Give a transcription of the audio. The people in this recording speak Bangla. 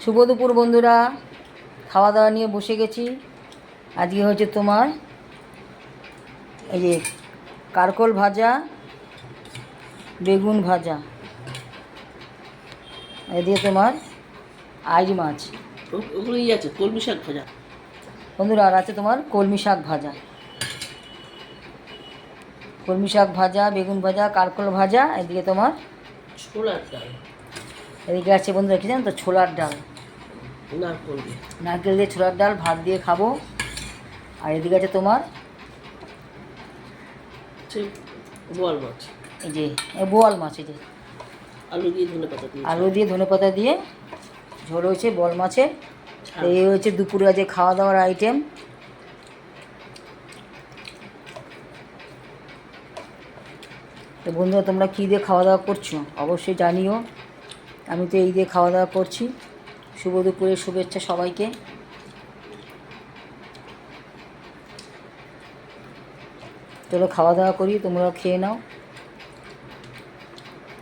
শুভ দুপুর বন্ধুরা, খাওয়া দাওয়া নিয়ে বসে গেছি। আজকে হচ্ছে তোমার এই যে কারকোল ভাজা, বেগুন ভাজা, এদিকে তোমার আইড় মাছ। ওগুলোই আছে কলমি শাক ভাজা বন্ধুরা, আর আছে তোমার কলমি শাক ভাজা, কলমি শাক ভাজা, বেগুন ভাজা, কারকোল ভাজা, এদিকে তোমার ছোলার ডাল এদিকে আছে বন্ধুরা কি জানো তো, ছোলার ডাল, নারকল দিয়ে নারকেল দিয়ে ছোলার ডাল ভাত দিয়ে খাবো। আর এদিকে আছে তোমার বোয়াল মাছ, এই যে বোয়াল মাছ, এই যে আলু দিয়ে ধনেপাতা দিয়ে আলু দিয়ে ধনেপাতা দিয়ে ঝোল হয়েছে বোয়াল মাছের। তো এই হচ্ছে দুপুরে আজকে খাওয়া দাওয়ার আইটেম। তো বন্ধুরা, তোমরা কী দিয়ে খাওয়া দাওয়া করছো অবশ্যই জানিও। আমি তো এই দিয়ে খাওয়া দাওয়া করছি। শুভ দুপুরের শুভেচ্ছা সবাইকে। চলো খাওয়া দাওয়া করি, তোমরাও খেয়ে নাও।